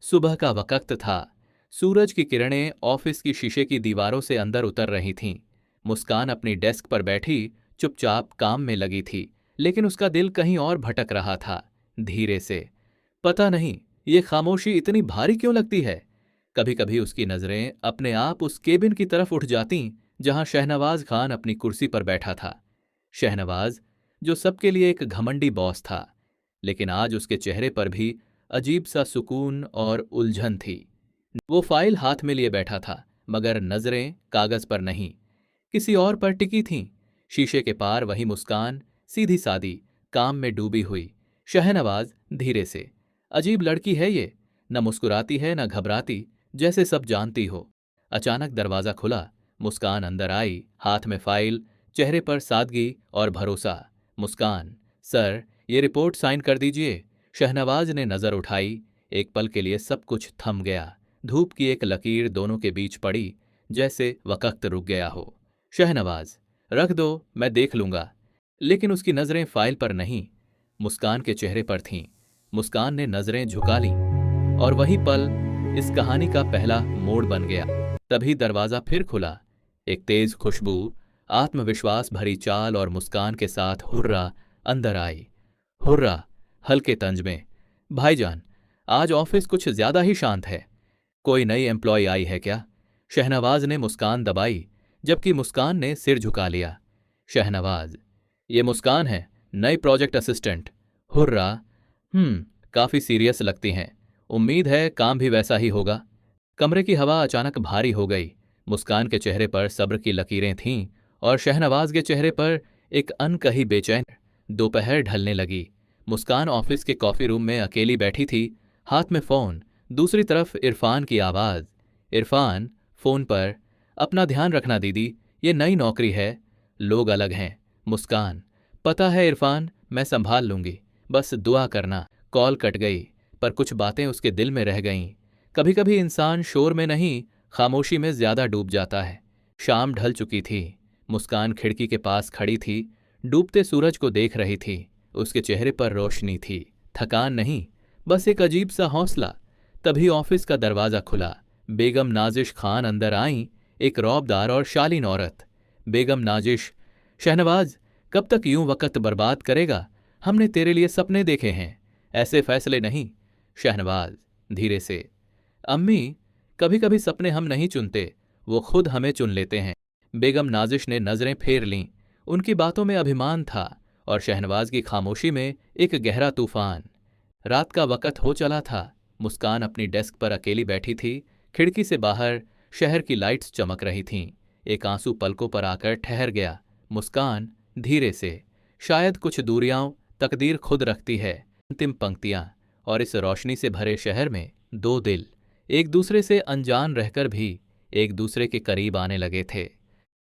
सुबह का वक्त था। सूरज की किरणें ऑफिस की शीशे की दीवारों से अंदर उतर रही थीं। मुस्कान अपनी डेस्क पर बैठी चुपचाप काम में लगी थी, लेकिन उसका दिल कहीं और भटक रहा था। धीरे से, पता नहीं ये खामोशी इतनी भारी क्यों लगती है। कभी कभी उसकी नजरें अपने आप उस केबिन की तरफ उठ जातीं जहां शहनवाज खान अपनी कुर्सी पर बैठा था। शहनवाज, जो सबके लिए एक घमंडी बॉस था, लेकिन आज उसके चेहरे पर भी अजीब सा सुकून और उलझन थी। वो फाइल हाथ में लिए बैठा था, मगर नजरें कागज पर नहीं, किसी और पर टिकी थीं। शीशे के पार वही मुस्कान, सीधी सादी, काम में डूबी हुई। शहनवाज धीरे से, अजीब लड़की है ये, न मुस्कुराती है न घबराती, जैसे सब जानती हो। अचानक दरवाजा खुला, मुस्कान अंदर आई, हाथ में फाइल, चेहरे पर सादगी और भरोसा। मुस्कान, सर, ये रिपोर्ट साइन कर दीजिए। शहनवाज ने नजर उठाई। एक पल के लिए सब कुछ थम गया। धूप की एक लकीर दोनों के बीच पड़ी, जैसे वक्त रुक गया हो। शहनवाज, रख दो, मैं देख लूंगा। लेकिन उसकी नजरें फाइल पर नहीं, मुस्कान के चेहरे पर थीं। मुस्कान ने नजरें झुका लीं, और वही पल इस कहानी का पहला मोड़ बन गया। तभी दरवाजा फिर खुला। एक तेज खुशबू, आत्मविश्वास भरी चाल और मुस्कान के साथ हुर्रा अंदर आई। हुर्रा हल्के तंज में, भाईजान, आज ऑफिस कुछ ज्यादा ही शांत है। कोई नई एम्प्लॉय आई है क्या? शहनवाज ने मुस्कान दबाई, जबकि मुस्कान ने सिर झुका लिया। शहनवाज, ये मुस्कान है, नई प्रोजेक्ट असिस्टेंट। हुर्रा, काफी सीरियस लगती हैं। उम्मीद है काम भी वैसा ही होगा। कमरे की हवा अचानक भारी हो गई। मुस्कान के चेहरे पर सब्र की लकीरें थीं, और शहनवाज के चेहरे पर एक अनकही बेचैन। दोपहर ढलने लगी। मुस्कान ऑफिस के कॉफी रूम में अकेली बैठी थी, हाथ में फोन, दूसरी तरफ इरफान की आवाज। इरफान, फोन पर, अपना ध्यान रखना दीदी, ये नई नौकरी है, लोग अलग हैं। मुस्कान, पता है इरफान, मैं संभाल लूंगी, बस दुआ करना। कॉल कट गई, पर कुछ बातें उसके दिल में रह गईं। कभी कभी इंसान शोर में नहीं, खामोशी में ज्यादा डूब जाता है। शाम ढल चुकी थी। मुस्कान खिड़की के पास खड़ी थी, डूबते सूरज को देख रही थी। उसके चेहरे पर रोशनी थी, थकान नहीं, बस एक अजीब सा हौसला। तभी ऑफिस का दरवाजा खुला। बेगम नाजिश खान अंदर आईं, एक रौबदार और शालीन औरत। बेगम नाजिश, शहनवाज, कब तक यूं वक्त बर्बाद करेगा? हमने तेरे लिए सपने देखे हैं, ऐसे फैसले नहीं। शहनवाज धीरे से, अम्मी, कभी कभी सपने हम नहीं चुनते, वो खुद हमें चुन लेते हैं। बेगम नाजिश ने नजरें फेर लीं। उनकी बातों में अभिमान था, और शहनवाज की खामोशी में एक गहरा तूफान। रात का वक्त हो चला था। मुस्कान अपनी डेस्क पर अकेली बैठी थी। खिड़की से बाहर शहर की लाइट्स चमक रही थीं। एक आंसू पलकों पर आकर ठहर गया। मुस्कान धीरे से, शायद कुछ दूरियां तकदीर खुद रखती है। अंतिम पंक्तियां, और इस रोशनी से भरे शहर में दो दिल एक दूसरे से अनजान रहकर भी एक दूसरे के करीब आने लगे थे।